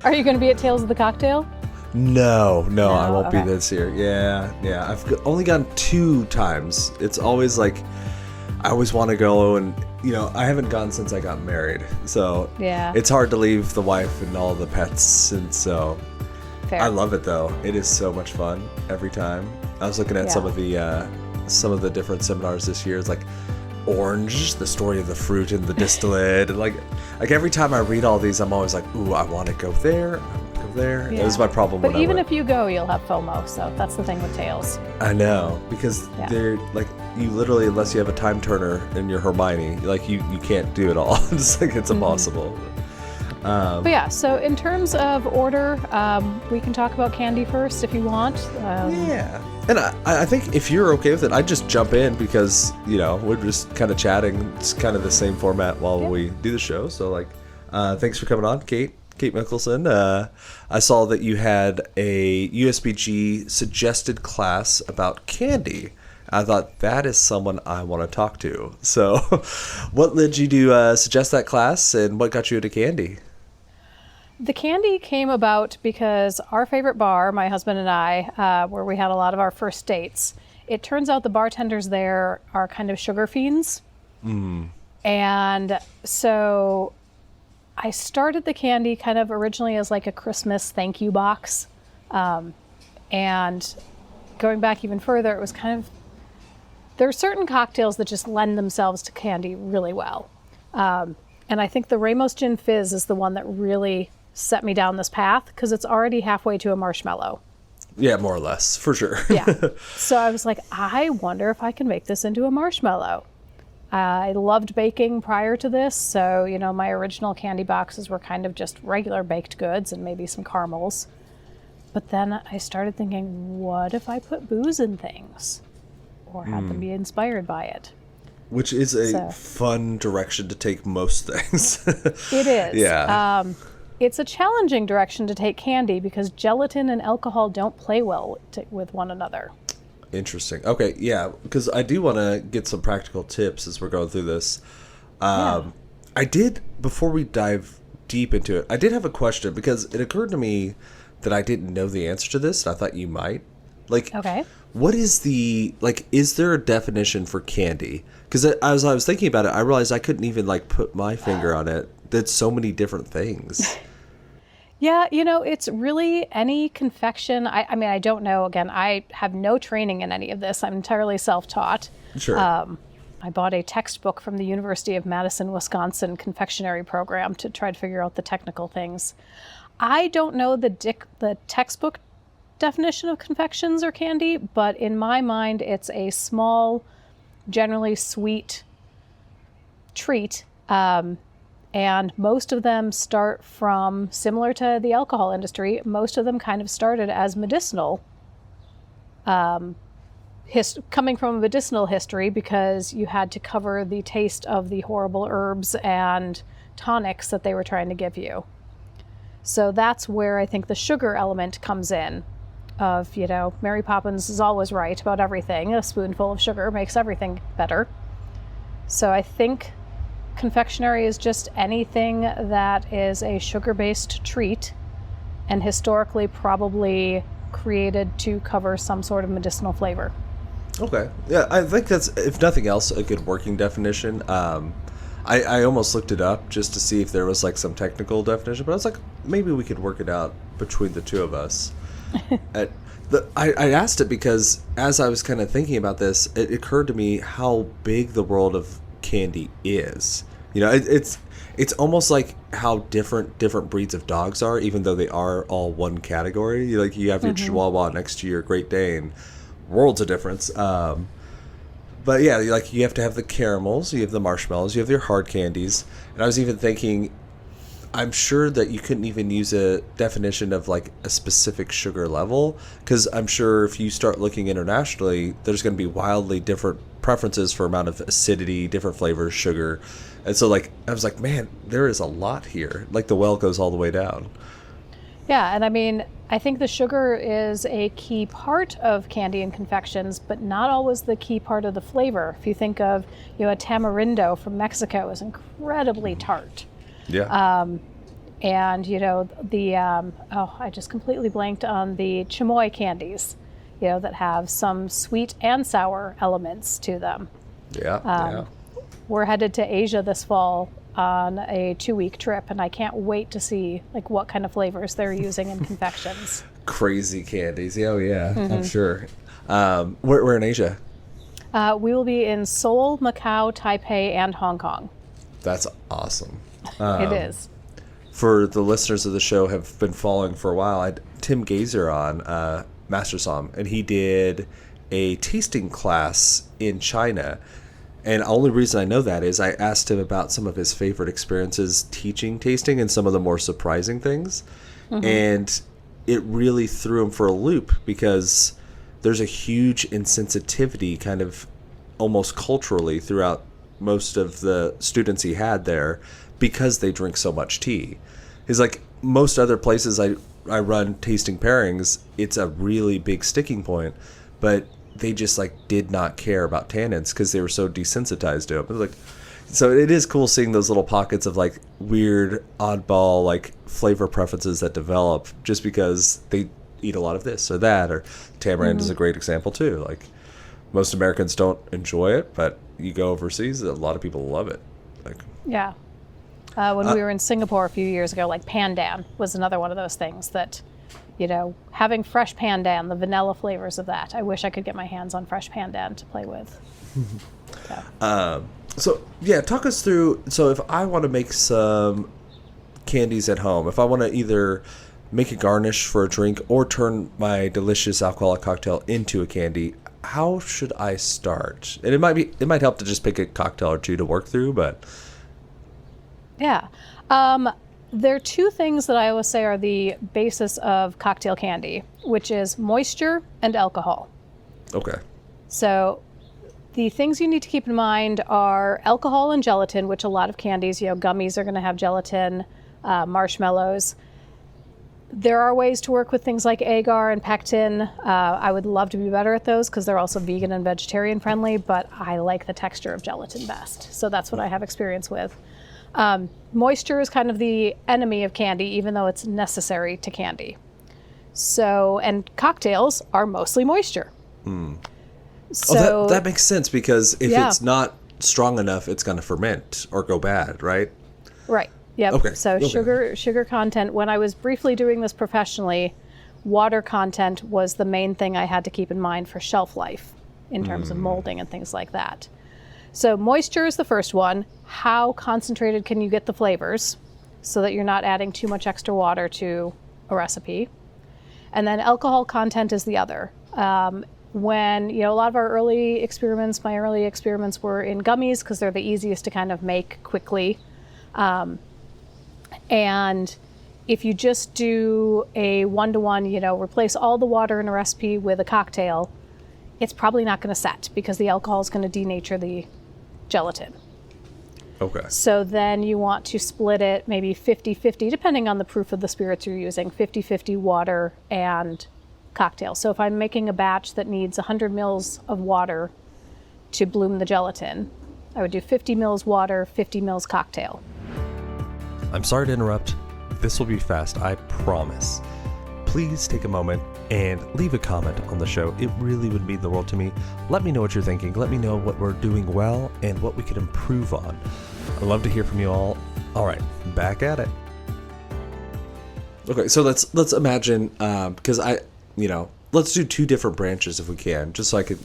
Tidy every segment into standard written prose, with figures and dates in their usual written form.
Are you going to be at Tales of the Cocktail? No, I No? won't be Okay. this year. Yeah. Only gone 2 times. It's always like I always want to go, and I haven't gone since I got married, so Yeah. it's hard to leave the wife and all the pets, and so Fair. I love it though. It is so much fun every time. I was looking at Yeah. some of the different seminars this year. It's like orange, the story of the fruit and the distillate, and like every time I read all these, I'm always like, ooh, I want to go there. I want to go there. Yeah. It was my problem But when even I went. if you go, you'll have FOMO. So that's the thing with Tales. I know, because Yeah. they're like, you literally, unless you have a time turner and you're Hermione, like you can't do it all. It's like it's impossible. But yeah, so in terms of order, we can talk about candy first if you want. Yeah. And I think if you're okay with it, I'd just jump in because, we're just kind of chatting. It's kind of the same format while we do the show. So, like, thanks for coming on, Kate Mikkelson. I saw that you had a USBG suggested class about candy. I thought that is someone I want to talk to. So, what led you to suggest that class, and what got you into candy? The candy came about because our favorite bar, my husband and I, where we had a lot of our first dates, it turns out the bartenders there are kind of sugar fiends. And so I started the candy kind of originally as like a Christmas thank you box. And going back even further, it was kind of, there are certain cocktails that just lend themselves to candy really well. And I think the Ramos Gin Fizz is the one that really set me down this path because it's already halfway to a marshmallow. Yeah, more or less, for sure. Yeah. So I was like, I wonder if I can make this into a marshmallow. I loved baking prior to this. So, my original candy boxes were kind of just regular baked goods and maybe some caramels. But then I started thinking, what if I put booze in things or had them be inspired by it? Which is a So- fun direction to take most things. It is. Yeah. It's a challenging direction to take candy because gelatin and alcohol don't play well with one another. Interesting. Okay, yeah, because I do want to get some practical tips as we're going through this. I did, before we dive deep into it, I did have a question because it occurred to me that I didn't know the answer to this, and I thought you might. Like, Okay. what is is there a definition for candy? Because as I was thinking about it, I realized I couldn't even, put my finger on it. There's so many different things. Yeah, it's really any confection. I mean, I don't know. Again, I have no training in any of this. I'm entirely self-taught. Sure. I bought a textbook from the University of Madison, Wisconsin confectionery program to try to figure out the technical things. I don't know the textbook definition of confections or candy, but in my mind, it's a small, generally sweet treat. And most of them start from, similar to the alcohol industry, most of them kind of started as medicinal, coming from a medicinal history because you had to cover the taste of the horrible herbs and tonics that they were trying to give you. So that's where I think the sugar element comes in of, Mary Poppins is always right about everything. A spoonful of sugar makes everything better. So I think confectionery is just anything that is a sugar-based treat and historically probably created to cover some sort of medicinal flavor. Okay. Yeah, I think that's, if nothing else, a good working definition. I almost looked it up just to see if there was some technical definition, but I was like, maybe we could work it out between the two of us. I asked it because as I was kind of thinking about this, it occurred to me how big the world of candy is. It's almost like how different breeds of dogs are, even though they are all one category. You have your Chihuahua next to your Great Dane, worlds of difference. But yeah, you have to have the caramels, you have the marshmallows, you have your hard candies, and I was even thinking, I'm sure that you couldn't even use a definition of a specific sugar level, because I'm sure if you start looking internationally, there's going to be wildly different preferences for amount of acidity, different flavors, sugar. And so I was like, man, there is a lot here. The well goes all the way down. Yeah, and I mean, I think the sugar is a key part of candy and confections, but not always the key part of the flavor. If you think of, a tamarindo from Mexico is incredibly tart. Yeah. And, I just completely blanked on the chamoy candies, that have some sweet and sour elements to them. Yeah. We're headed to Asia this fall on a 2-week trip, and I can't wait to see what kind of flavors they're using in confections. Crazy candies. Oh, yeah, I'm sure. We're in Asia. We will be in Seoul, Macau, Taipei, and Hong Kong. That's awesome. It is. For the listeners of the show have been following for a while, I had Tim Gazer on Master Som, and he did a tasting class in China. And the only reason I know that is I asked him about some of his favorite experiences teaching tasting and some of the more surprising things. And it really threw him for a loop because there's a huge insensitivity kind of almost culturally throughout most of the students he had there because they drink so much tea. He's like, most other places I run tasting pairings, it's a really big sticking point, but they just did not care about tannins because they were so desensitized to it. So it is cool seeing those little pockets of weird oddball flavor preferences that develop just because they eat a lot of this or that. Or tamarind is a great example too. Most Americans don't enjoy it, but you go overseas, a lot of people love it. Yeah. When we were in Singapore a few years ago, pandan was another one of those things that, having fresh pandan, the vanilla flavors of that. I wish I could get my hands on fresh pandan to play with. Talk us through. So if I want to make some candies at home, if I want to either make a garnish for a drink or turn my delicious alcoholic cocktail into a candy, how should I start? And it might help to just pick a cocktail or two to work through, but... Yeah. There are two things that I always say are the basis of cocktail candy, which is moisture and alcohol. Okay. So the things you need to keep in mind are alcohol and gelatin, which a lot of candies, gummies are going to have gelatin, marshmallows. There are ways to work with things like agar and pectin. I would love to be better at those because they're also vegan and vegetarian friendly, but I like the texture of gelatin best. So that's what I have experience with. Moisture is kind of the enemy of candy, even though it's necessary to candy. So, and cocktails are mostly moisture. So that makes sense because if it's not strong enough, it's going to ferment or go bad, right? Right. Yep. Okay. So sugar content, when I was briefly doing this professionally, water content was the main thing I had to keep in mind for shelf life in terms of molding and things like that. So moisture is the first one. How concentrated can you get the flavors so that you're not adding too much extra water to a recipe? And then alcohol content is the other. When, a lot of my early experiments were in gummies because they're the easiest to kind of make quickly. And if you just do a 1-to-1, replace all the water in a recipe with a cocktail, it's probably not going to set because the alcohol is going to denature the gelatin. Okay. So then you want to split it maybe 50-50, depending on the proof of the spirits you're using, 50-50 water and cocktail. So if I'm making a batch that needs 100 mils of water to bloom the gelatin, I would do 50 mils water, 50 mils cocktail. I'm sorry to interrupt. This will be fast, I promise. Please take a moment and leave a comment on the show. It really would mean the world to me. Let me know what you're thinking. Let me know what we're doing well and what we could improve on. I'd love to hear from you all. All right, back at it. Okay, so let's imagine, because let's do two different branches if we can, just so I could,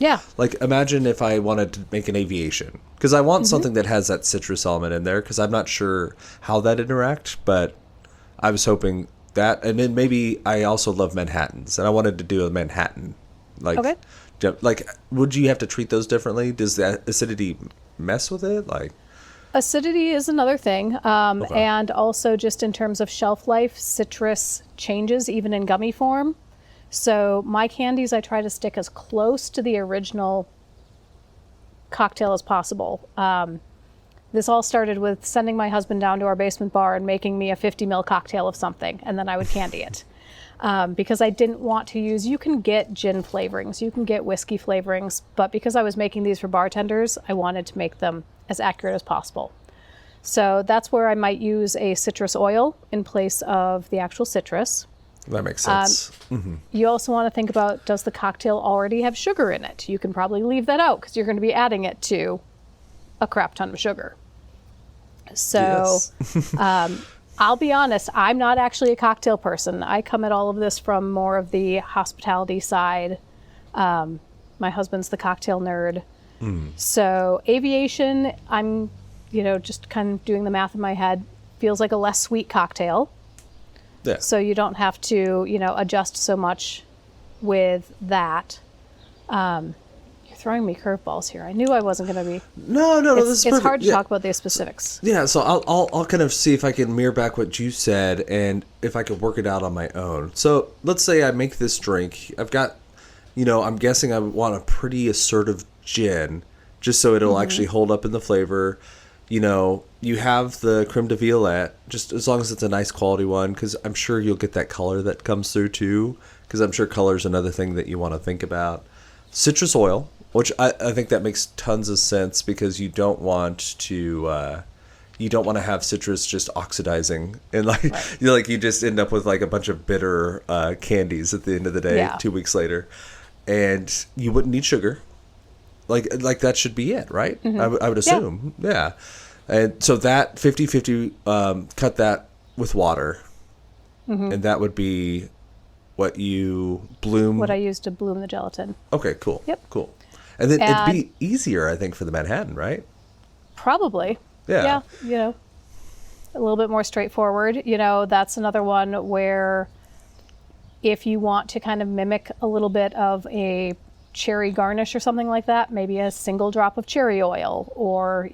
imagine if I wanted to make an aviation, because I want something that has that citrus element in there, because I'm not sure how that interact, but I was hoping that, and then maybe I also love Manhattans, and I wanted to do a Manhattan. Okay. Would you have to treat those differently? Does the acidity mess with it? Acidity is another thing, and also just in terms of shelf life, citrus changes even in gummy form. So my candies, I try to stick as close to the original cocktail as possible. This all started with sending my husband down to our basement bar and making me a 50 ml cocktail of something, and then I would candy it. Because I didn't want to use, you can get gin flavorings, you can get whiskey flavorings, but because I was making these for bartenders, I wanted to make them as accurate as possible. So that's where I might use a citrus oil in place of the actual citrus. That makes sense. You also want to think about, does the cocktail already have sugar in it? You can probably leave that out because you're going to be adding it to a crap ton of sugar. So I'll be honest, I'm not actually a cocktail person. I come at all of this from more of the hospitality side. My husband's the cocktail nerd. So aviation, I'm, just kind of doing the math in my head, feels like a less sweet cocktail. Yeah. So you don't have to, adjust so much with that. You're throwing me curveballs here. I knew I wasn't going to be. No, this is perfect. It's hard to talk about the specifics. Yeah, so I'll kind of see if I can mirror back what you said and if I could work it out on my own. So let's say I make this drink. I've got, I'm guessing I want a pretty assertive gin just so it'll actually hold up in the flavor. You have the creme de violette, just as long as it's a nice quality one, because I'm sure you'll get that color that comes through too, because I'm sure color is another thing that you want to think about. Citrus oil, which I think that makes tons of sense because you don't want to have citrus just oxidizing and you just end up with like a bunch of bitter candies at the end of the day 2 weeks later, and you wouldn't need sugar. Like that should be it, right? I would assume. Yeah. And so that 50-50, cut that with water. And that would be what you bloom. What I use to bloom the gelatin. Okay, cool. Yep. Cool. And then it'd be easier, I think, for the Manhattan, right? Probably. Yeah. Yeah, a little bit more straightforward. That's another one where if you want to kind of mimic a little bit of a cherry garnish or something like that, maybe a single drop of cherry oil or,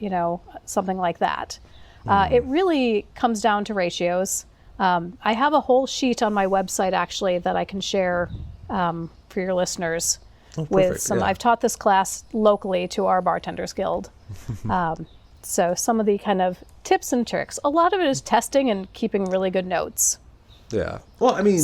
something like that. It really comes down to ratios. I have a whole sheet on my website actually that I can share for your listeners with some, I've taught this class locally to our Bartenders Guild. So some of the kind of tips and tricks, a lot of it is testing and keeping really good notes. Yeah. Well, I mean,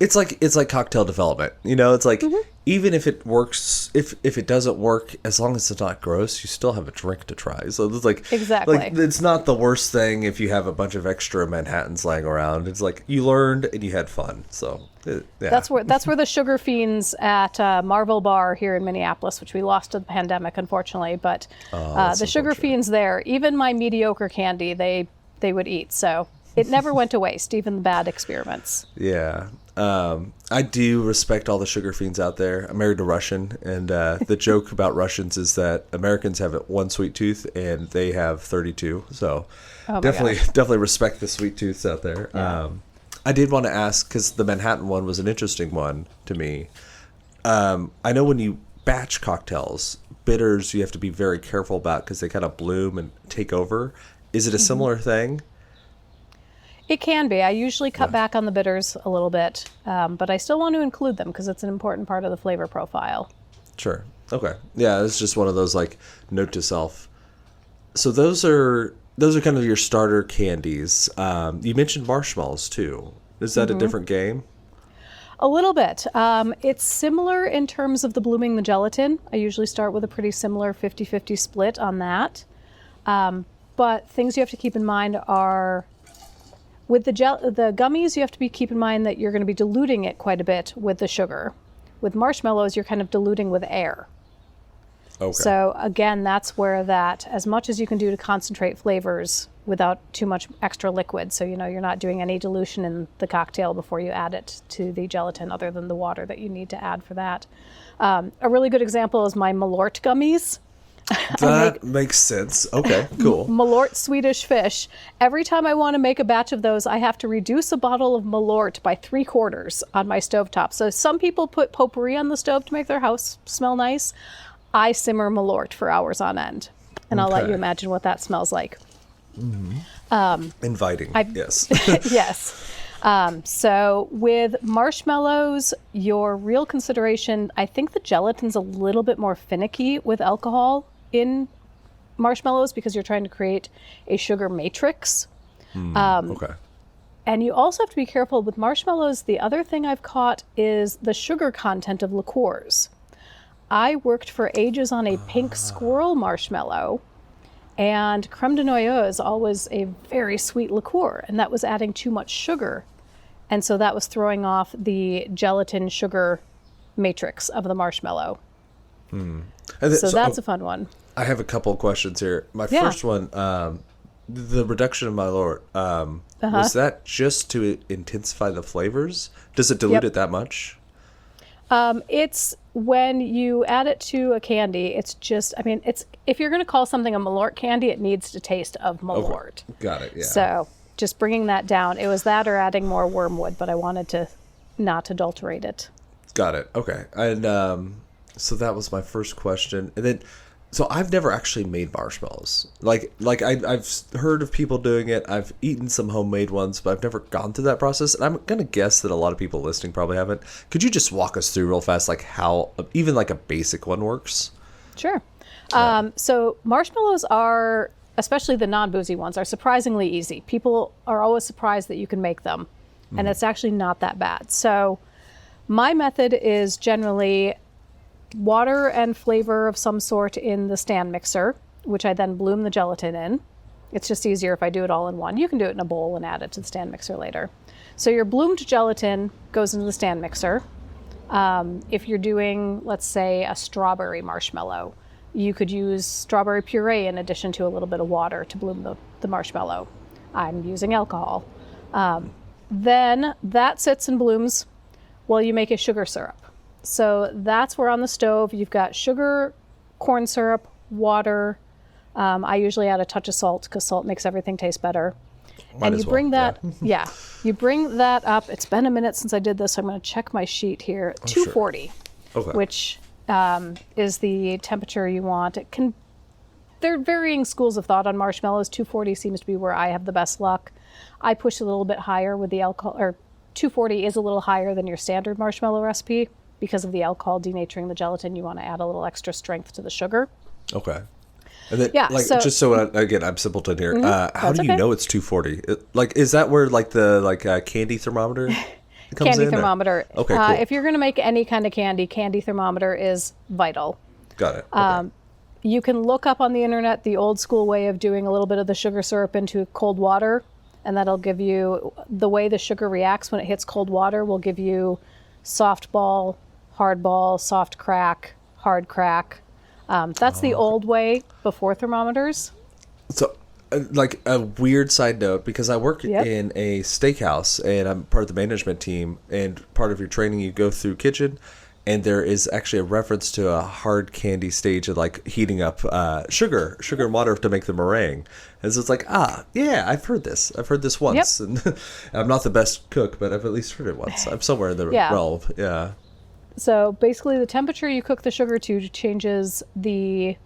it's like cocktail development. It's like even if it works, if it doesn't work, as long as it's not gross, you still have a drink to try. So it's exactly. It's not the worst thing if you have a bunch of extra Manhattans lying around. It's like you learned and you had fun. So yeah. That's where the sugar fiends at Marvel Bar here in Minneapolis, which we lost to the pandemic, unfortunately, but the sugar fiends there, even my mediocre candy, they would eat. So it never went to waste, even the bad experiments. Yeah. I do respect all the sugar fiends out there. I'm married to a Russian, and the joke about Russians is that Americans have one sweet tooth and they have 32. So definitely respect the sweet tooths out there. Yeah. I did want to ask, because the Manhattan one was an interesting one to me. I know when you batch cocktails, bitters you have to be very careful about because they kind of bloom and take over. Is it a similar thing? It can be. I usually cut back on the bitters a little bit, but I still want to include them because it's an important part of the flavor profile. Sure. Okay. Yeah, it's just one of those like note to self. So those are kind of your starter candies. You mentioned marshmallows too. Is that a different game? A little bit. It's similar in terms of the blooming the gelatin. I usually start with a pretty similar 50-50 split on that. But things you have to keep in mind are with the gummies, you have to keep in mind that you're going to be diluting it quite a bit with the sugar. With marshmallows, you're kind of diluting with air. Okay. So again, that's where that, as much as you can do to concentrate flavors without too much extra liquid. So, you're not doing any dilution in the cocktail before you add it to the gelatin other than the water that you need to add for that. A really good example is my Malort gummies. That makes sense. Okay, cool. Malort Swedish fish. Every time I want to make a batch of those, I have to reduce a bottle of Malort by 3/4 on my stovetop. So some people put potpourri on the stove to make their house smell nice. I simmer Malort for hours on end. And I'll let you imagine what that smells like. Inviting, yes. Yes. So with marshmallows, your real consideration, I think the gelatin's a little bit more finicky with alcohol in marshmallows because you're trying to create a sugar matrix. Okay. And you also have to be careful with marshmallows. The other thing I've caught is the sugar content of liqueurs. I worked for ages on a pink squirrel marshmallow, And creme de noyeau is always a very sweet liqueur, and that was adding too much sugar. And so that was throwing off the gelatin sugar matrix of the marshmallow. So that's a fun one. I have a couple of questions here. My first one, the reduction of Malort, was that just to intensify the flavors? Does it dilute it that much? It's when you add it to a candy, it's just, I mean, it's if you're going to call something a Malort candy, it needs to taste of Malort. Okay. Got it, yeah. So just bringing that down. It was that or adding more wormwood, but I wanted to not adulterate it. Got it. Okay. And so that was my first question. And then, so I've never actually made marshmallows. I've heard of people doing it. I've eaten some homemade ones, but I've never gone through that process. And I'm going to guess that a lot of people listening probably haven't. Could you just walk us through real fast, like how even like a basic one works? Sure. So marshmallows are, especially the non-boozy ones, are surprisingly easy. People are always surprised that you can make them. And it's actually not that bad. So my method is generally water and flavor of some sort in the stand mixer, which I then bloom the gelatin in. It's just easier if I do it all in one. You can do it in a bowl and add it to the stand mixer later. So your bloomed gelatin goes into the stand mixer. If you're doing, let's say, a strawberry marshmallow, you could use strawberry puree in addition to a little bit of water to bloom the marshmallow. I'm using alcohol. Then that sits and blooms while you make a sugar syrup. So that's where on the stove you've got sugar, corn syrup, water. I usually add a touch of salt because salt makes everything taste better. And you bring that, you bring that up. It's been a minute since I did this, so I'm going to check my sheet here. 240, which is the temperature you want. There are varying schools of thought on marshmallows. 240 seems to be where I have the best luck. I push a little bit higher with the alcohol, or 240 is a little higher than your standard marshmallow recipe. Because of the alcohol denaturing the gelatin, you want to add a little extra strength to the sugar. Okay. And then, just so again, I'm simpleton here. How do you know it's 240? Is that where the candy thermometer comes candy in? Thermometer. Okay, cool. If you're going to make any kind of candy thermometer is vital. Got it. Okay. You can look up on the internet the old school way of doing a little bit of the sugar syrup into cold water, and that'll give you the way the sugar reacts when it hits cold water. Will give you soft ball, hard ball, soft crack, hard crack. That's the old way before thermometers. So, a weird side note, because I work in a steakhouse and I'm part of the management team, and part of your training you go through kitchen, and there is actually a reference to a hard candy stage of heating up sugar and water to make the meringue. And so it's I've heard this. I've heard this once. And I'm not the best cook, but I've at least heard it once. I'm somewhere in the realm. Yeah. So basically the temperature you cook the sugar to changes the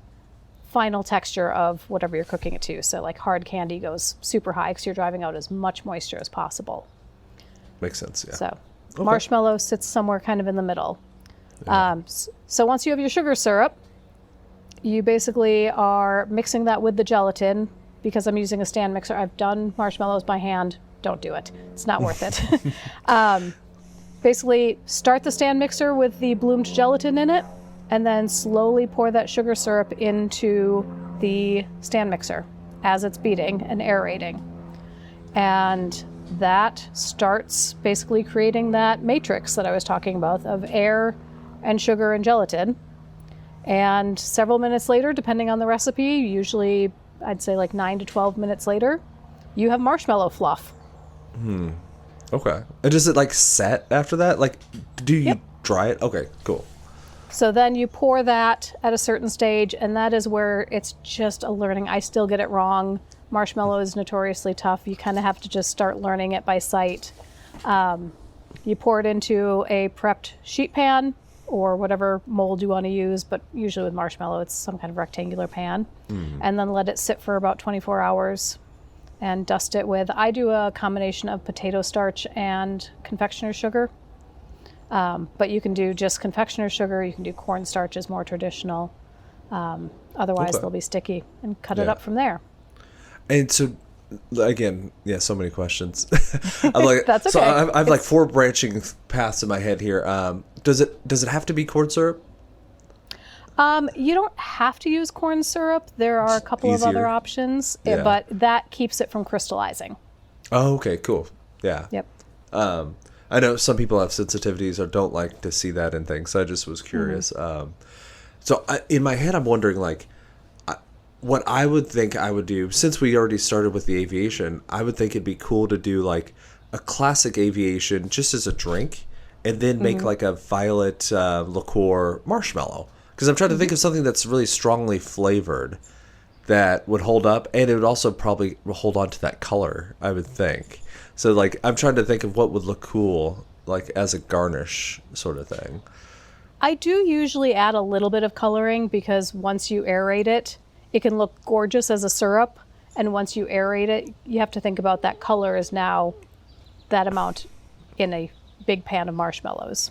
final texture of whatever you're cooking it to. So hard candy goes super high because you're driving out as much moisture as possible. Makes sense, yeah. So marshmallow sits somewhere kind of in the middle. Yeah. So once you have your sugar syrup, you basically are mixing that with the gelatin. Because I'm using a stand mixer, I've done marshmallows by hand. Don't do it. It's not worth it. Basically, start the stand mixer with the bloomed gelatin in it, and then slowly pour that sugar syrup into the stand mixer as it's beating and aerating. And that starts basically creating that matrix that I was talking about of air and sugar and gelatin. And several minutes later, depending on the recipe, usually I'd say 9 to 12 minutes later, you have marshmallow fluff. Okay. And does it set after that? Do you dry it? Okay, cool. So then you pour that at a certain stage, and that is where it's just a learning. I still get it wrong. Marshmallow is notoriously tough. You kind of have to just start learning it by sight. You pour it into a prepped sheet pan or whatever mold you want to use, but usually with marshmallow, it's some kind of rectangular pan. And then let it sit for about 24 hours. And dust it with, I do a combination of potato starch and confectioner's sugar. But you can do just confectioner's sugar. You can do cornstarch is more traditional. Otherwise, they'll be sticky, and cut it up from there. And so, again, so many questions. I'm That's okay. So I've 4 branching paths in my head here. Does it have to be corn syrup? You don't have to use corn syrup. There are a couple of other Easier. options, Yeah. but that keeps it from crystallizing. Oh, okay, cool. Yeah. Yep. I know some people have sensitivities or don't like to see that in things. So I just was curious. In my head, I'm wondering, like, what I would think I would do, since we already started with the aviation, I would think it'd be cool to do, like, a classic aviation just as a drink, and then make, like, a violet liqueur marshmallow. Because I'm trying to think of something that's really strongly flavored that would hold up, and it would also probably hold on to that color, I would think. So, like, I'm trying to think of what would look cool, like, as a garnish sort of thing. I do usually add a little bit of coloring because once you aerate it, it can look gorgeous as a syrup. And once you aerate it, you have to think about that color is now that amount in a big pan of marshmallows.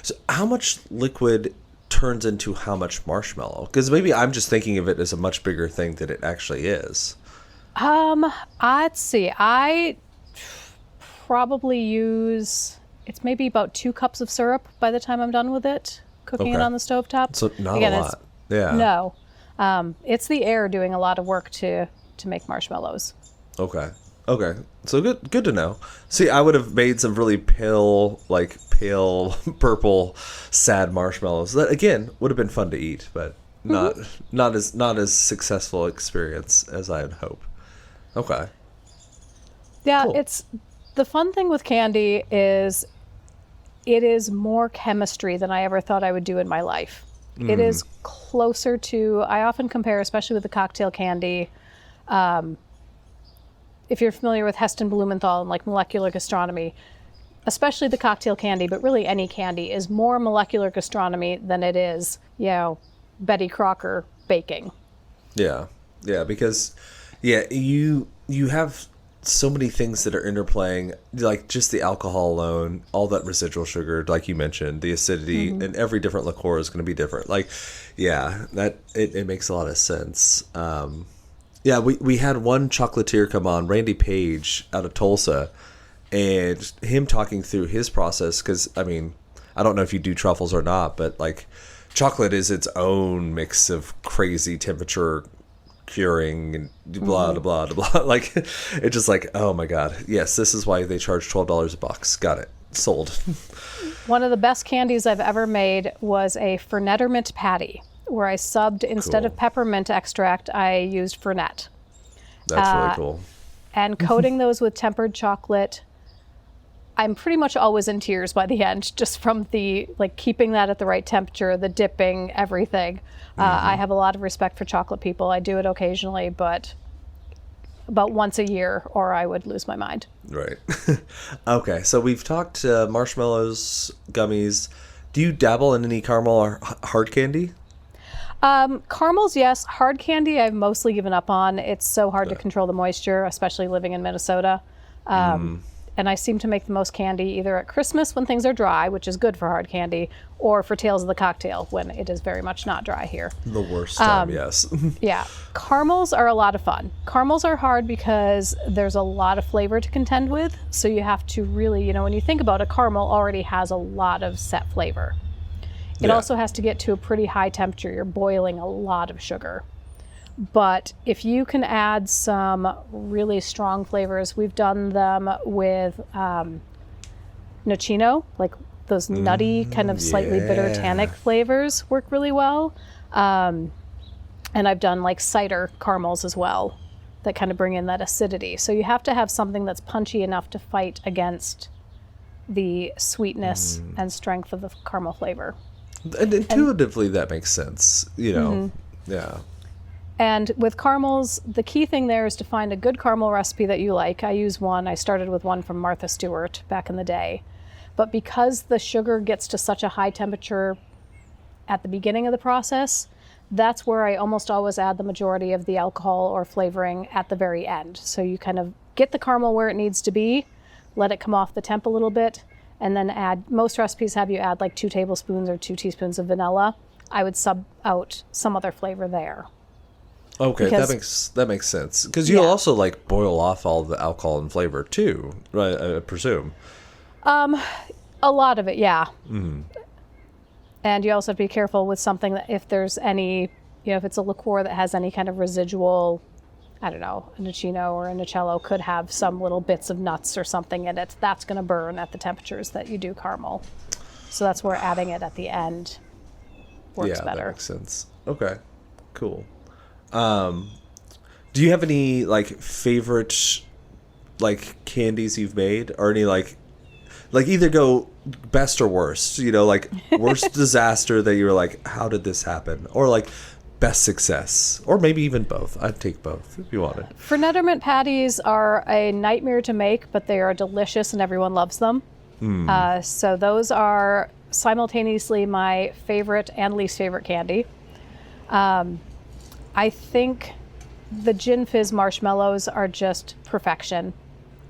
So how much liquid turns into how much marshmallow? Because maybe I'm just thinking of it as a much bigger thing than it actually is. Let's see. I probably use, it's maybe about 2 cups of syrup by the time I'm done with it, cooking it Okay. on the stovetop. So not Again, a lot. Yeah. No. It's the air doing a lot of work to make marshmallows. Okay. So good to know. See, I would have made some really pale purple sad marshmallows. That again would have been fun to eat, but not as successful experience as I'd hope. Okay. Yeah, Cool. it's the fun thing with candy is it is more chemistry than I ever thought I would do in my life. It is closer to, I often compare, especially with the cocktail candy. If you're familiar with Heston Blumenthal and like molecular gastronomy, especially the cocktail candy, but really any candy is more molecular gastronomy than it is, Betty Crocker baking. Yeah, because you have so many things that are interplaying, like just the alcohol alone, all that residual sugar, like you mentioned, the acidity, and every different liqueur is going to be different. Like, that it makes a lot of sense. We had one chocolatier come on, Randy Page out of Tulsa, and him talking through his process, because, I mean, I don't know if you do truffles or not, but, like, chocolate is its own mix of crazy temperature curing and blah, blah, blah, blah. Like, it's just like, oh, my God. Yes, this is why they charge $12 a box. Got it. Sold. One of the best candies I've ever made was a Fernet patty, where I subbed, instead of peppermint extract, I used Fernet. That's really cool. And coating those with tempered chocolate, I'm pretty much always in tears by the end, just from the, like, keeping that at the right temperature, the dipping, everything. I have a lot of respect for chocolate people. I do it occasionally, but about once a year, or I would lose my mind. Right. Okay, so we've talked marshmallows, gummies. Do you dabble in any caramel or hard candy? Caramels, yes. Hard candy, I've mostly given up on. It's so hard to control the moisture, especially living in Minnesota. And I seem to make the most candy either at Christmas when things are dry, which is good for hard candy, or for Tales of the Cocktail when it is very much not dry here. The worst time, yes. Yeah. Caramels are a lot of fun. Caramels are hard because there's a lot of flavor to contend with. So you have to really, when you think about it, a caramel already has a lot of set flavor. It also has to get to a pretty high temperature. You're boiling a lot of sugar. But if you can add some really strong flavors, we've done them with nocino, like those nutty, kind of slightly bitter tannic flavors work really well. And I've done like cider caramels as well that kind of bring in that acidity. So you have to have something that's punchy enough to fight against the sweetness and strength of the caramel flavor. And intuitively, that makes sense, Yeah. And with caramels, the key thing there is to find a good caramel recipe that you like. I started with one from Martha Stewart back in the day. But because the sugar gets to such a high temperature at the beginning of the process, that's where I almost always add the majority of the alcohol or flavoring at the very end. So you kind of get the caramel where it needs to be, let it come off the temp a little bit, and then most recipes have you add like 2 tablespoons or 2 teaspoons of vanilla. I would sub out some other flavor there. Okay, that makes sense. Because you'll also like boil off all the alcohol and flavor too, right? I presume. A lot of it, yeah. And you also have to be careful with something that if there's any, if it's a liqueur that has any kind of residual, I don't know, a Nicino or a Nicello could have some little bits of nuts or something in it. That's going to burn at the temperatures that you do caramel. So that's where adding it at the end works better. That makes sense. Okay, cool. Do you have any favorite candies you've made, or any either go best or worst? Worst disaster that you were like, how did this happen? Or best success, or maybe even both. I'd take both if you wanted. Fernet mint patties are a nightmare to make, but they are delicious and everyone loves them. So those are simultaneously my favorite and least favorite candy. I think the Gin Fizz marshmallows are just perfection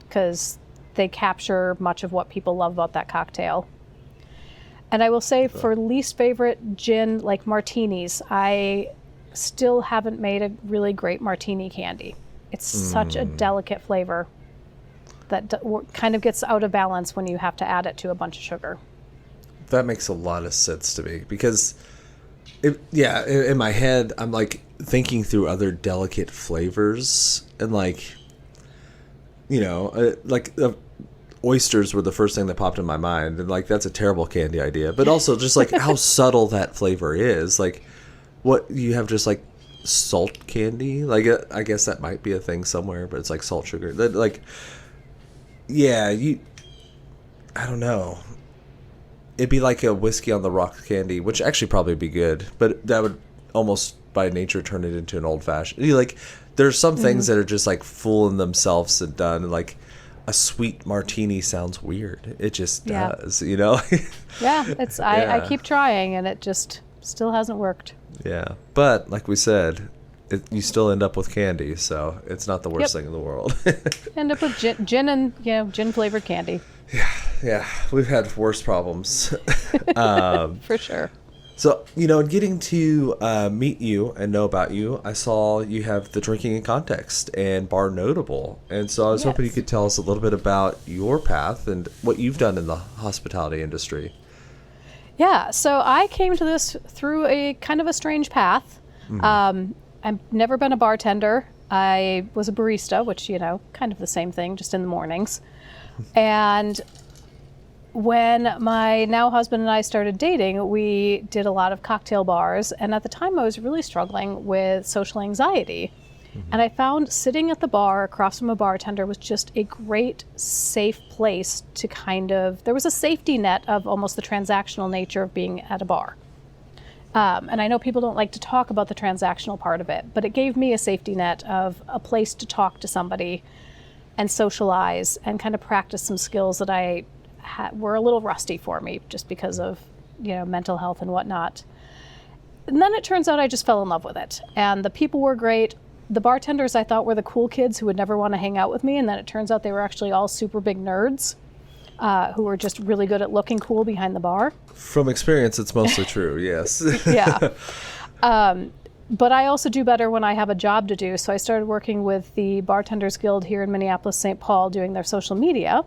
because they capture much of what people love about that cocktail. And I will say for least favorite gin, martinis, I still haven't made a really great martini candy. It's such a delicate flavor that kind of gets out of balance when you have to add it to a bunch of sugar. That makes a lot of sense to me because, in my head, I'm thinking through other delicate flavors and oysters were the first thing that popped in my mind, and that's a terrible candy idea, but also just how subtle that flavor is. What you have, just salt candy, I guess that might be a thing somewhere, but it's salt sugar that I don't know, it'd be like a whiskey on the rocks candy, which actually probably be good, but that would almost by nature turn it into an old fashioned. There's some things that are just full in themselves and done, and a sweet martini sounds weird. It just does, Yeah, I keep trying, and it just still hasn't worked. Yeah, but like we said, you still end up with candy, so it's not the worst thing in the world. End up with gin and gin flavored candy. Yeah, we've had worse problems. For sure. So, getting to meet you and know about you, I saw you have the Drinking in Context and Bar Notable. And so I was hoping you could tell us a little bit about your path and what you've done in the hospitality industry. Yeah, so I came to this through a kind of a strange path. I've never been a bartender. I was a barista, which, kind of the same thing, just in the mornings. And when my now husband and I started dating, we did a lot of cocktail bars. And at the time, I was really struggling with social anxiety. And I found sitting at the bar across from a bartender was just a great, safe place to there was a safety net of almost the transactional nature of being at a bar. And I know people don't like to talk about the transactional part of it, but it gave me a safety net of a place to talk to somebody and socialize and kind of practice some skills that were a little rusty for me just because of, mental health and whatnot. And then it turns out I just fell in love with it. And the people were great. The bartenders I thought were the cool kids who would never want to hang out with me. And then it turns out they were actually all super big nerds who were just really good at looking cool behind the bar. From experience, it's mostly true, yes. Yeah. But I also do better when I have a job to do. So I started working with the Bartenders Guild here in Minneapolis, St. Paul, doing their social media.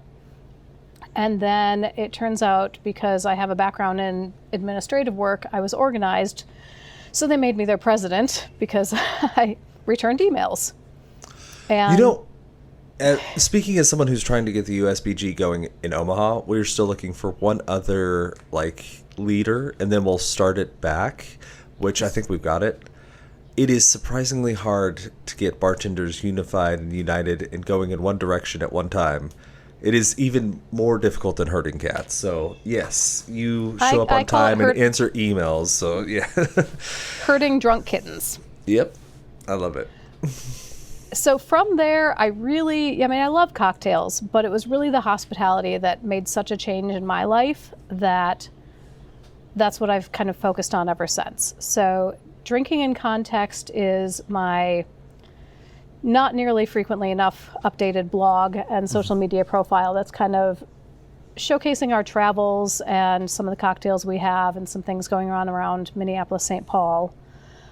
And then it turns out, because I have a background in administrative work, I was organized. So they made me their president because I returned emails. And speaking as someone who's trying to get the USBG going in Omaha, we're still looking for one other leader, and then we'll start it back, which I think we've got it. It is surprisingly hard to get bartenders unified and united and going in one direction at one time. It is even more difficult than herding cats. So, yes, you show up on time and answer emails. So, yeah. Herding drunk kittens. Yep. I love it. So from there, I love cocktails, but it was really the hospitality that made such a change in my life that's what I've kind of focused on ever since. So Drinking in Context is my not nearly frequently enough updated blog and social media profile that's kind of showcasing our travels and some of the cocktails we have and some things going on around Minneapolis, St. Paul.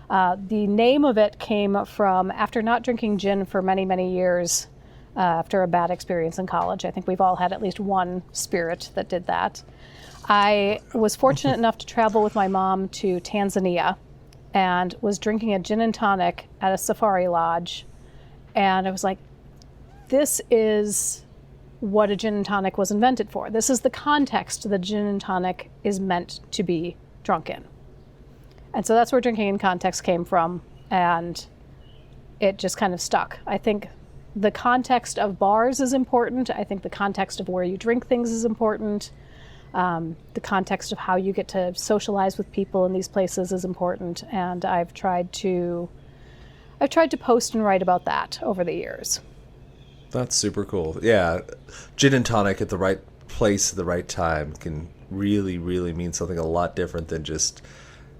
The name of it came from after not drinking gin for many, many years, after a bad experience in college. I think we've all had at least one spirit that did that. I was fortunate enough to travel with my mom to Tanzania and was drinking a gin and tonic at a safari lodge. And I was like, this is what a gin and tonic was invented for. This is the context that gin and tonic is meant to be drunk in. And so that's where drinking in context came from. And it just kind of stuck. I think the context of bars is important. I think the context of where you drink things is important. The context of how you get to socialize with people in these places is important. And I've tried to post and write about that over the years. That's super cool. Yeah, gin and tonic at the right place at the right time can really, really mean something a lot different than just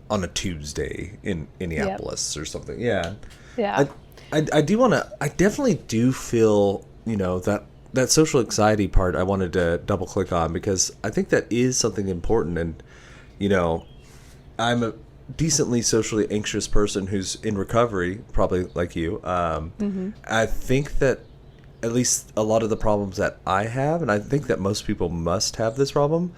on a Tuesday in Minneapolis or something. Yeah. Yeah. I do want to, I definitely do feel, that social anxiety part I wanted to double click on, because I think that is something important. And, I'm a decently socially anxious person who's in recovery, probably like you. I think that at least a lot of the problems that I have, and I think that most people must have this problem,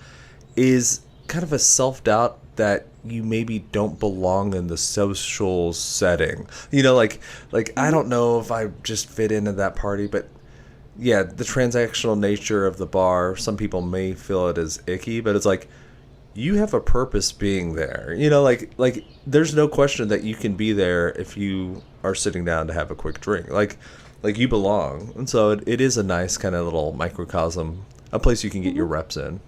is kind of a self-doubt that you maybe don't belong in the social setting. I don't know if I just fit into that party, but yeah, the transactional nature of the bar, some people may feel it as icky, but it's like, you have a purpose being there. Like there's no question that you can be there if you are sitting down to have a quick drink. Like you belong. And so it is a nice kind of little microcosm, a place you can get your reps in.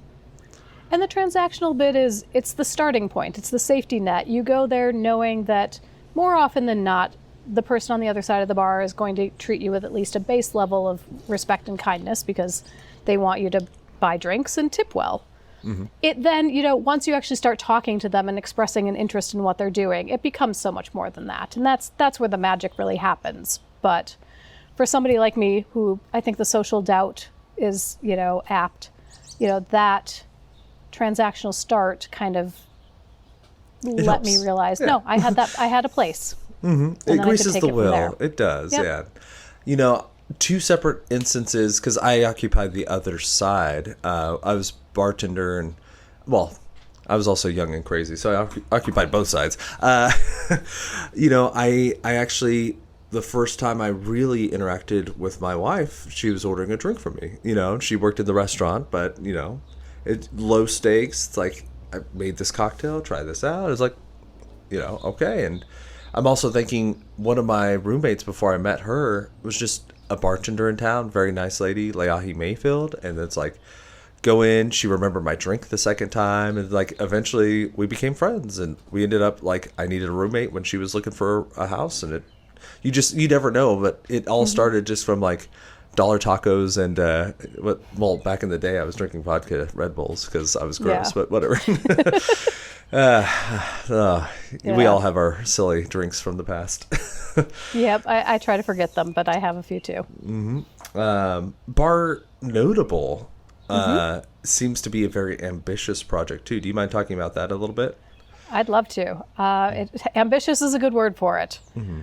And the transactional bit it's the starting point. It's the safety net. You go there knowing that more often than not, the person on the other side of the bar is going to treat you with at least a base level of respect and kindness because they want you to buy drinks and tip well. Mm-hmm. It then, once you actually start talking to them and expressing an interest in what they're doing, it becomes so much more than that. And that's where the magic really happens. But for somebody like me, who I think the social doubt is, apt, that transactional start kind of let me realize, no, I had a place. Mm-hmm. It greases the wheel. It does, yep. Yeah. Two separate instances, because I occupied the other side. I was bartender and, I was also young and crazy, so I occupied both sides. I actually, the first time I really interacted with my wife, she was ordering a drink from me. She worked in the restaurant, but, it's low stakes. It's like, I made this cocktail, try this out. It's like, okay. And I'm also thinking one of my roommates before I met her was just a bartender in town, very nice lady, Leahi Mayfield. And it's like, go in, she remembered my drink the second time. And like, eventually we became friends, and we ended up like, I needed a roommate when she was looking for a house. And you never know, but it all started just from like dollar tacos and back in the day I was drinking vodka Red Bulls because I was gross, but whatever. We all have our silly drinks from the past. Yep, I try to forget them, but I have a few too. Mm-hmm. Bar Notable seems to be a very ambitious project too. Do you mind talking about that a little bit? I'd love to. Ambitious is a good word for it. Mm-hmm.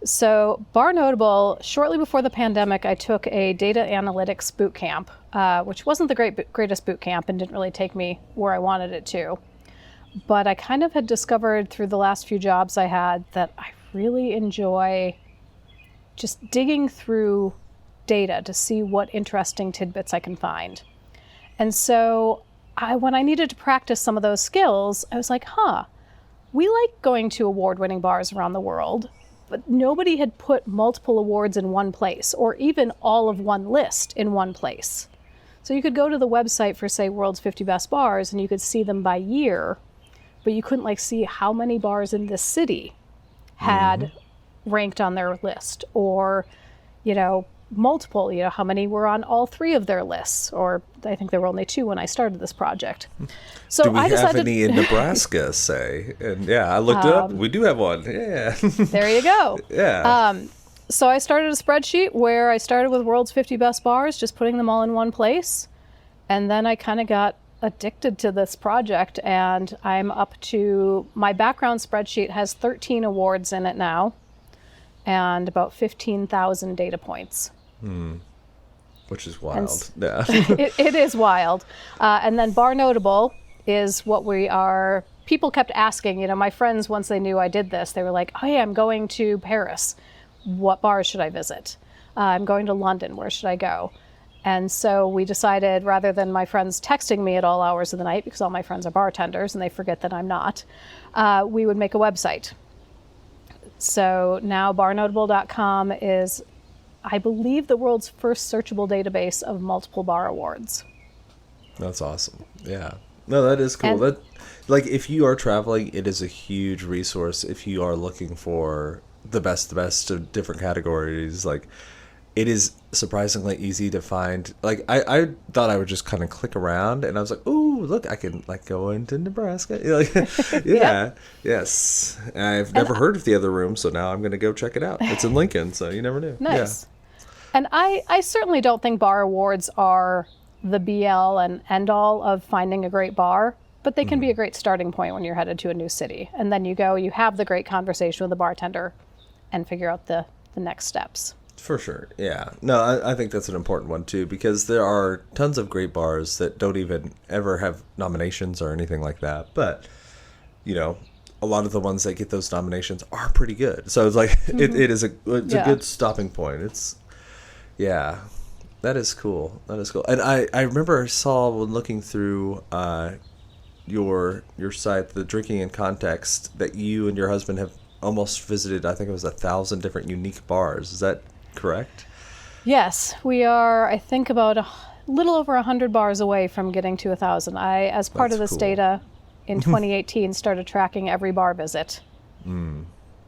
So Bar Notable, shortly before the pandemic, I took a data analytics boot camp, which wasn't the greatest boot camp and didn't really take me where I wanted it to. But I kind of had discovered through the last few jobs I had that I really enjoy just digging through data to see what interesting tidbits I can find. And so when I needed to practice some of those skills, I was like, we like going to award-winning bars around the world, but nobody had put multiple awards in one place, or even all of one list in one place. So you could go to the website for, say, World's 50 Best Bars, and you could see them by year, but you couldn't see how many bars in this city had ranked on their list, or, multiple, how many were on all three of their lists, or I think there were only 2 when I started this project. So do we have any in Nebraska, say? And I looked it up. We do have one. Yeah. There you go. Yeah. So I started a spreadsheet where I started with World's 50 Best Bars, just putting them all in one place. And then I kind of got addicted to this project, and I'm up to, my background spreadsheet has 13 awards in it now and about 15,000 data points. Which is wild. Yeah. It is wild. And then Bar Notable is what we are. People kept asking, you know, my friends, once they knew I did this, they were like, oh yeah, I'm going to Paris. What bars should I visit? I'm going to London. Where should I go? And so we decided, rather than my friends texting me at all hours of the night, because all my friends are bartenders and they forget that I'm not, we would make a website. So now barnotable.com is, I believe, the world's first searchable database of multiple bar awards. That's awesome. Yeah. No, that is cool. And, that, like, if you are traveling, it is a huge resource if you are looking for the best of different categories. Like, it is surprisingly easy to find. Like, I thought I would just kind of click around, and I was like, "Ooh, look, I can like go into Nebraska." Like, yeah, yes. And I've never heard of the other room, so now I'm going to go check it out. It's in Lincoln, so you never knew. Nice. Yeah. And I certainly don't think bar awards are the be-all and end-all of finding a great bar, but they can be a great starting point when you're headed to a new city. And then you go, you have the great conversation with the bartender, and figure out the next steps. For sure, yeah. No, I think that's an important one, too, because there are tons of great bars that don't even ever have nominations or anything like that. But, you know, a lot of the ones that get those nominations are pretty good. So it's like, it is a good stopping point. Yeah, that is cool. That is cool. And I remember I saw when looking through your site, the Drinking in Context, that you and your husband have almost visited, I think it was 1,000 different unique bars. Is that correct? Yes, we are, I think, about a little over 100 bars away from getting to 1,000. I, as part of this data, in 2018, started tracking every bar visit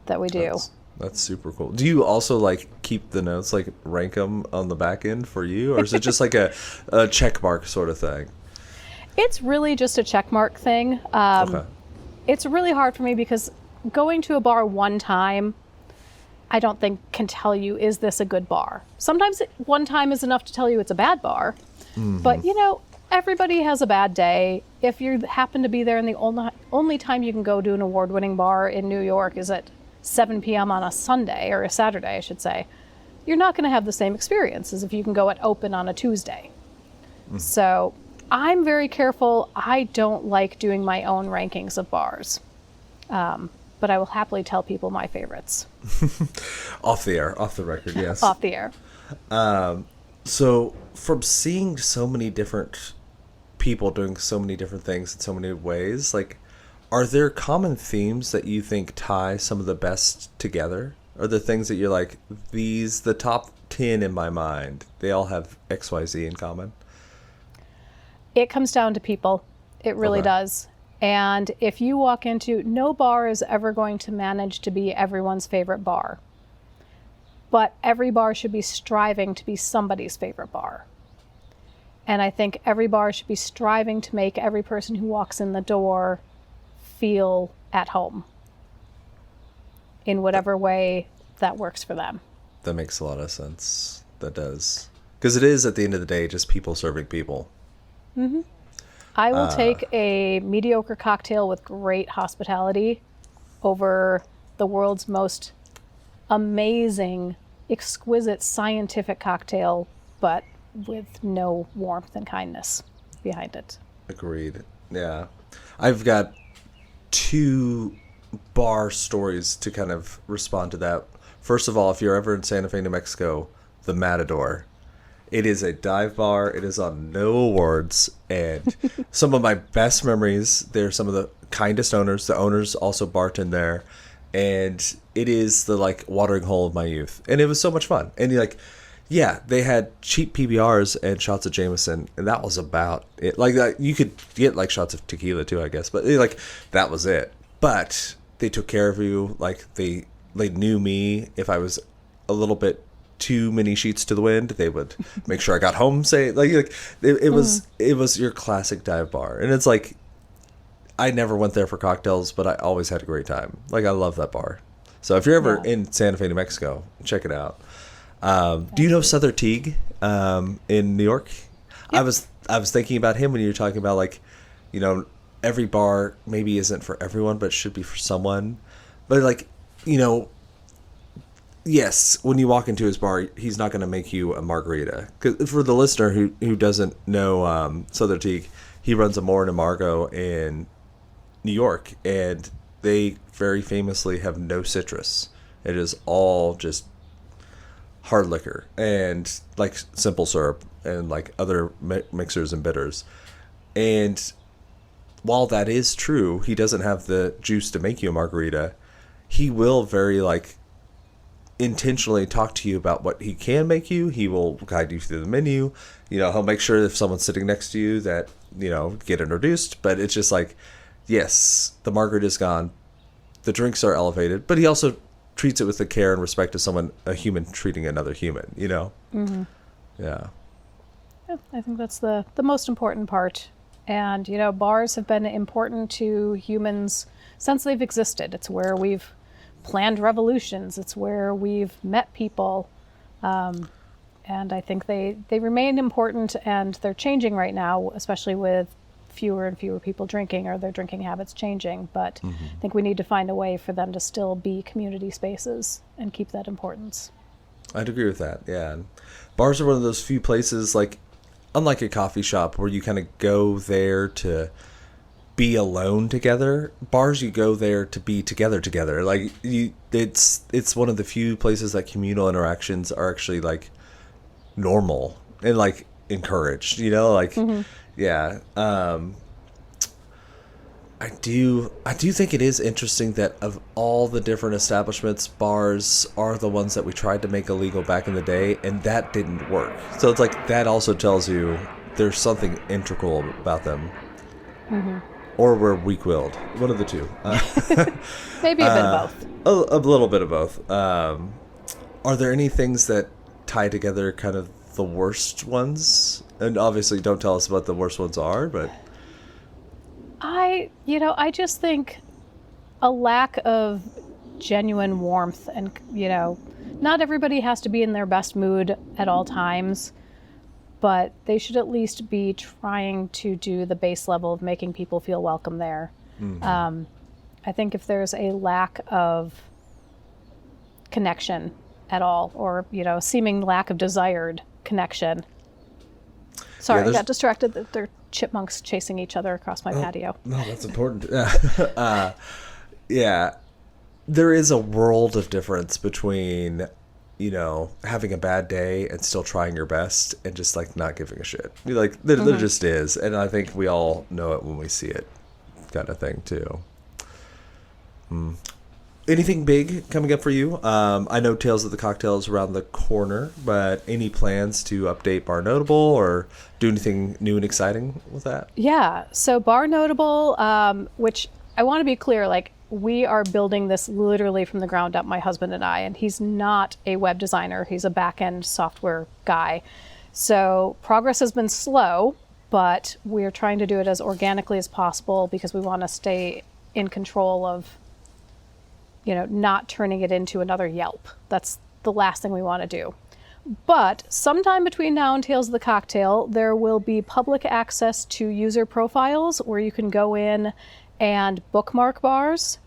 that we do. That's super cool. Do you also like keep the notes, like rank them on the back end for you, or is it just like a check mark sort of thing? It's really just a check mark thing. Okay. It's really hard for me because going to a bar one time, I don't think can tell you, is this a good bar? Sometimes one time is enough to tell you it's a bad bar. But, you know, everybody has a bad day. If you happen to be there and the only time you can go to an award-winning bar in New York is at 7 p.m. on a Sunday, or a Saturday, I should say, you're not going to have the same experience as if you can go at open on a Tuesday. So I'm very careful. I don't like doing my own rankings of bars. But I will happily tell people my favorites. Off the record, yes. Off the air. So from seeing so many different people doing so many different things in so many ways, like, are there common themes that you think tie some of the best together? Are there things that you're like, the top 10 in my mind, they all have XYZ in common? It comes down to people. It really does. And if you walk into, no bar is ever going to manage to be everyone's favorite bar. But every bar should be striving to be somebody's favorite bar. And I think every bar should be striving to make every person who walks in the door feel at home in whatever way that works for them. That makes a lot of sense. That does. Because it is, at the end of the day, just people serving people. Mm-hmm. I will take a mediocre cocktail with great hospitality over the world's most amazing, exquisite, scientific cocktail, but with no warmth and kindness behind it. Agreed. Yeah. I've got 2 bar stories to kind of respond to that. First of all, if you're ever in Santa Fe, New Mexico, the Matador. It is a dive bar. It is on no awards. And some of my best memories, they're some of the kindest owners. The owners also bartend there. And it is the, like, watering hole of my youth. And it was so much fun. And, like, yeah, they had cheap PBRs and shots of Jameson. And that was about it. Like, you could get, like, shots of tequila, too, I guess. But, like, that was it. But they took care of you. Like, they knew me. If I was a little bit too many sheets to the wind, they would make sure I got home safe. Like it was your classic dive bar. And it's like, I never went there for cocktails, but I always had a great time. Like, I love that bar. So if you're ever in Santa Fe, New Mexico, check it out. Do you know Souther Teague in New York? Yep. I was thinking about him when you were talking about, like, you know, every bar maybe isn't for everyone, but should be for someone. But, like, you know, yes, when you walk into his bar, he's not going to make you a margarita. 'Cause for the listener who doesn't know Southern Teak, he runs a More and Margot in New York, and they very famously have no citrus. It is all just hard liquor and like simple syrup and like other mixers and bitters. And while that is true, he doesn't have the juice to make you a margarita. He will very like intentionally talk to you about what he can make you. He will guide you through the menu. You know, he'll make sure if someone's sitting next to you that, you know, get introduced. But it's just like, yes, the margarita's gone. The drinks are elevated, but he also treats it with the care and respect of someone, a human treating another human, you know? Mm-hmm. Yeah. I think that's the most important part. And, you know, bars have been important to humans since they've existed. It's where we've planned revolutions. It's where we've met people. And I think they remain important, and they're changing right now, especially with fewer and fewer people drinking, or their drinking habits changing. But I think we need to find a way for them to still be community spaces and keep that importance. I'd agree with that, yeah. And bars are one of those few places, like, unlike a coffee shop where you kind of go there to be alone together. Bars, you go there to be together. Like, it's one of the few places that communal interactions are actually like normal and like encouraged, you know, like yeah. I do think it is interesting that of all the different establishments, bars are the ones that we tried to make illegal back in the day, and that didn't work. So it's like that also tells you there's something integral about them. Or we're weak-willed. One of the two. Maybe a bit of both. A little bit of both. Are there any things that tie together kind of the worst ones? And obviously don't tell us what the worst ones are, but... I just think a lack of genuine warmth, and, you know, not everybody has to be in their best mood at all times, but they should at least be trying to do the base level of making people feel welcome there. I think if there's a lack of connection at all, or, you know, seeming lack of desired connection. Sorry, I got distracted that they're chipmunks chasing each other across my patio. No, that's important. Yeah. There is a world of difference between, you know, having a bad day and still trying your best and just like not giving a shit. Like there just is. And I think we all know it when we see it, kind of thing too. Anything big coming up for you? I know Tales of the Cocktail is around the corner, but any plans to update Bar Notable or do anything new and exciting with that? Yeah, so Bar Notable, which I want to be clear, like, we are building this literally from the ground up, my husband and I, and he's not a web designer. He's a back-end software guy. So progress has been slow, but we're trying to do it as organically as possible because we want to stay in control of, you know, not turning it into another Yelp. That's the last thing we want to do. But sometime between now and Tales of the Cocktail, there will be public access to user profiles where you can go in and bookmark bars.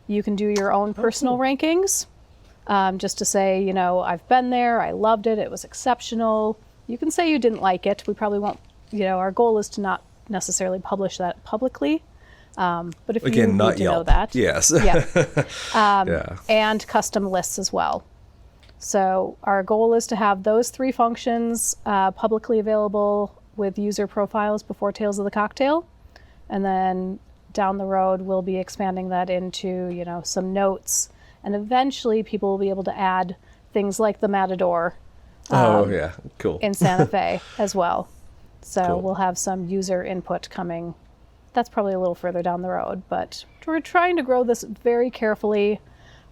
You can do your own personal rankings, just to say, you know, I've been there, I loved it, it was exceptional. You can say you didn't like it. We probably won't, you know, our goal is to not necessarily publish that publicly. But if again, you not need to Yelp. know that. Yes. Yeah. And custom lists as well. So our goal is to have those three functions publicly available with user profiles before Tales of the Cocktail. And then down the road, we'll be expanding that into, you know, some notes. And eventually people will be able to add things like the Matador. Yeah, cool. In Santa Fe as well. So Cool. We'll have some user input coming. That's probably a little further down the road, but we're trying to grow this very carefully.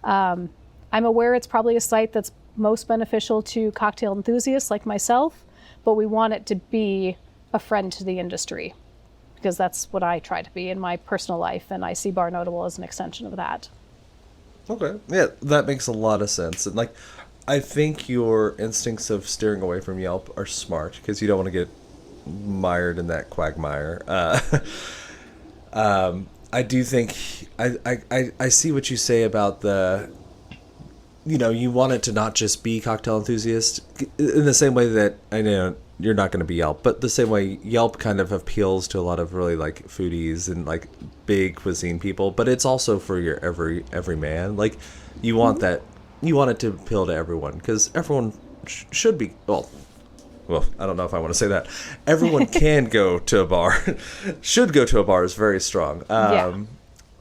I'm aware it's probably a site that's most beneficial to cocktail enthusiasts like myself, but we want it to be a friend to the industry because that's what I try to be in my personal life, and I see Bar Notable as an extension of that. Okay. Yeah, that makes a lot of sense. And like, I think your instincts of steering away from Yelp are smart because you don't want to get mired in that quagmire. I do think I see what you say about the you want it to not just be cocktail enthusiasts in the same way that, I know you're not going to be Yelp, but the same way Yelp kind of appeals to a lot of really like foodies and like big cuisine people, but it's also for your every man. Like you want that, you want it to appeal to everyone, because everyone should be, well, I don't know if I want to say that. Everyone can go to a bar, should go to a bar is very strong.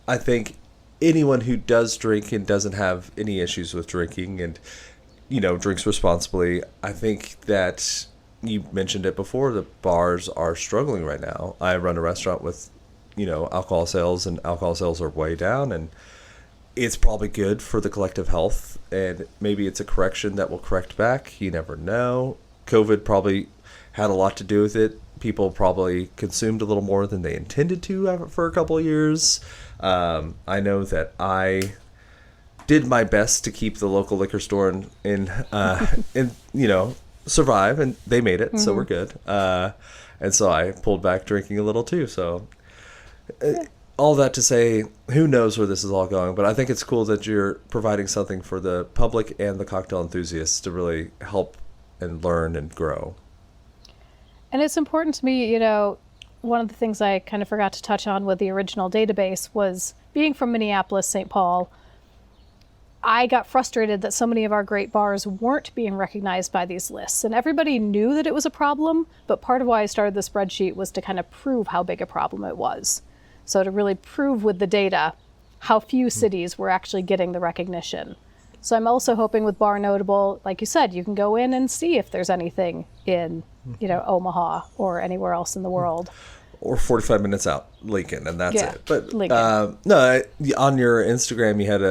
I think anyone who does drink and doesn't have any issues with drinking and, drinks responsibly, I think that you mentioned it before, the bars are struggling right now. I run a restaurant with, alcohol sales, and alcohol sales are way down, and it's probably good for the collective health, and maybe it's a correction that will correct back. You never know. COVID probably had a lot to do with it. People probably consumed a little more than they intended to for a couple of years. I know that I did my best to keep the local liquor store in survive, and they made it, so we're good. And so I pulled back drinking a little too. So all that to say, who knows where this is all going, but I think it's cool that you're providing something for the public and the cocktail enthusiasts to really help and learn and grow. And it's important to me, one of the things I kind of forgot to touch on with the original database was being from Minneapolis, St. Paul. I got frustrated that so many of our great bars weren't being recognized by these lists. And everybody knew that it was a problem, but part of why I started the spreadsheet was to kind of prove how big a problem it was. So to really prove with the data how few cities were actually getting the recognition. So I'm also hoping with Bar Notable, like you said, you can go in and see if there's anything in, Omaha or anywhere else in the world. Or 45 minutes out, Lincoln, and that's it. But no, on your Instagram, you had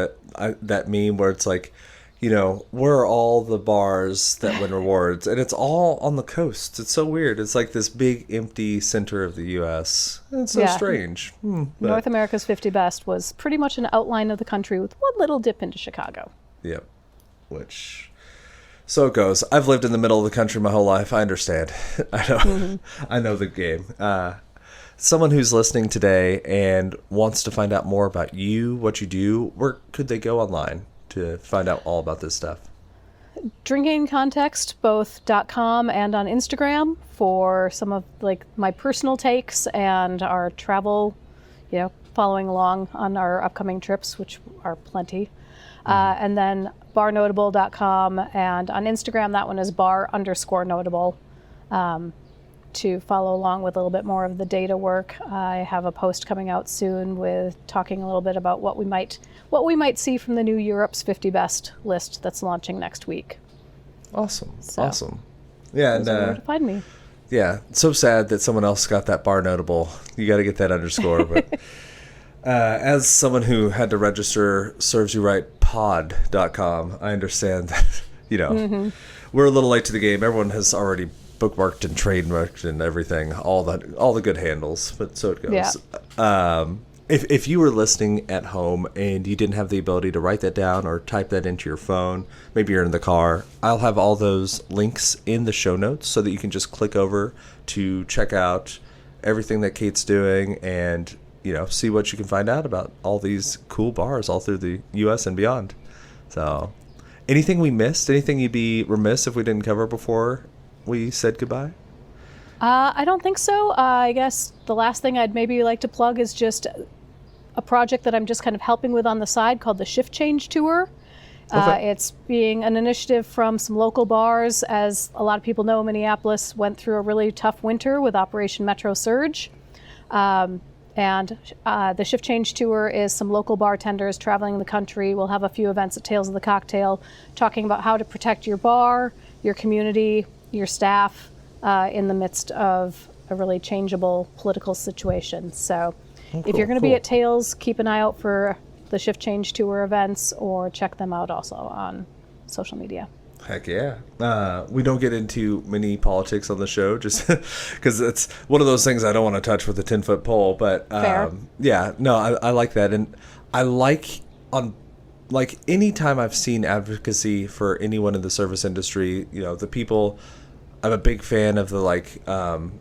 that meme where it's like, where are all the bars that win rewards? And it's all on the coast. It's so weird. It's like this big empty center of the U.S. It's so strange. North America's 50 Best was pretty much an outline of the country with one little dip into Chicago. Yep. Which, so it goes. I've lived in the middle of the country my whole life. I understand. I know. I know the game. Someone who's listening today and wants to find out more about you, what you do, where could they go online to find out all about this stuff? Drinking Context, both .com and on Instagram, for some of my personal takes and our travel, following along on our upcoming trips, which are plenty. And then barnotable.com, and on Instagram, that one is bar_notable. To follow along with a little bit more of the data work. I have a post coming out soon with talking a little bit about what we might see from the new Europe's 50 Best list that's launching next week. Awesome. Yeah, and where to find me. Yeah, so sad that someone else got that Bar Notable. You got to get that underscore, but as someone who had to register servesyouRightPod.com, I understand that we're a little late to the game. Everyone has already bookmarked and trademarked and everything, all the good handles, but so it goes. Yeah. If you were listening at home and you didn't have the ability to write that down or type that into your phone, maybe you're in the car, I'll have all those links in the show notes so that you can just click over to check out everything that Kate's doing and see what you can find out about all these cool bars all through the U.S. and beyond. So anything we missed, anything you'd be remiss if we didn't cover before we said goodbye? I don't think so. I guess the last thing I'd maybe like to plug is just a project that I'm just kind of helping with on the side called the Shift Change Tour. It's being an initiative from some local bars. As a lot of people know, Minneapolis went through a really tough winter with Operation Metro Surge. And the Shift Change Tour is some local bartenders traveling the country. We'll have a few events at Tales of the Cocktail talking about how to protect your bar, your community, your staff in the midst of a really changeable political situation. So if you're going to be at Tales, keep an eye out for the Shift Change Tour events, or check them out also on social media. Heck yeah. We don't get into many politics on the show just because it's one of those things I don't want to touch with a 10-foot pole. But yeah, no, I like that. And I like anytime I've seen advocacy for anyone in the service industry, the people, I'm a big fan of the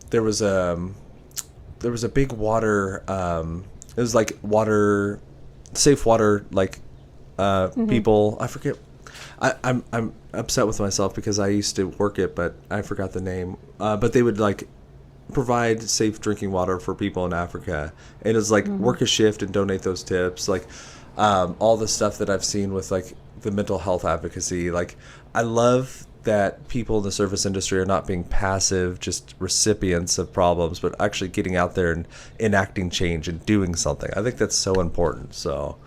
there was a big water, it was like water, safe water, people, I forget. I'm upset with myself because I used to work it, but I forgot the name. But they would like provide safe drinking water for people in Africa, and it's like work a shift and donate those tips. Like all the stuff that I've seen with like the mental health advocacy. Like I love that people in the service industry are not being passive, just recipients of problems, but actually getting out there and enacting change and doing something. I think that's so important. So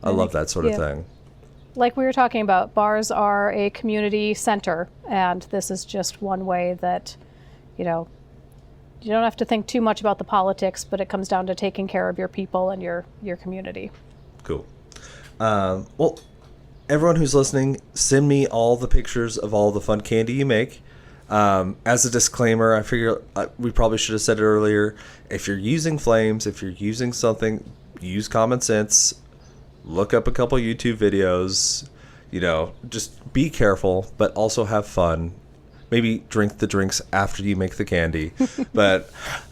I love that sort of thing. Like we were talking about, bars are a community center, and this is just one way that, you know, you don't have to think too much about the politics, but it comes down to taking care of your people and your community. Cool. Well, everyone who's listening, send me all the pictures of all the fun candy you make. As a disclaimer, I figure we probably should have said it earlier. If you're using flames, if you're using something, use common sense. Look up a couple YouTube videos. You know, just be careful, but also have fun. Maybe drink the drinks after you make the candy. But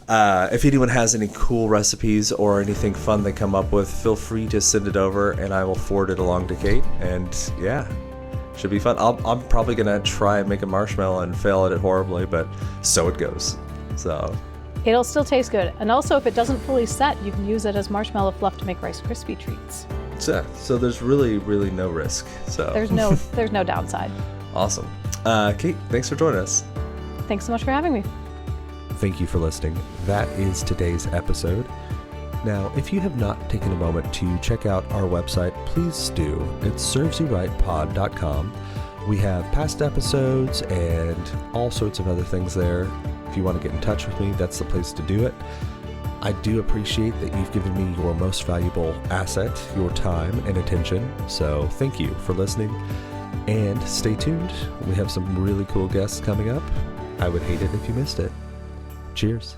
if anyone has any cool recipes or anything fun they come up with, feel free to send it over and I will forward it along to Kate. And yeah, should be fun. I'm probably going to try and make a marshmallow and fail at it horribly, but so it goes. So it'll still taste good. And also, if it doesn't fully set, you can use it as marshmallow fluff to make Rice Krispie treats. So there's really no risk. So there's no downside. Awesome. Kate, thanks for joining us. Thanks so much for having me. Thank you for listening. That is today's episode. Now, if you have not taken a moment to check out our website, please do. It's servesyouRightPod.com. We have past episodes and all sorts of other things there. If you want to get in touch with me, that's the place to do it. I do appreciate that you've given me your most valuable asset, your time and attention. So thank you for listening. And stay tuned. We have some really cool guests coming up. I would hate it if you missed it. Cheers.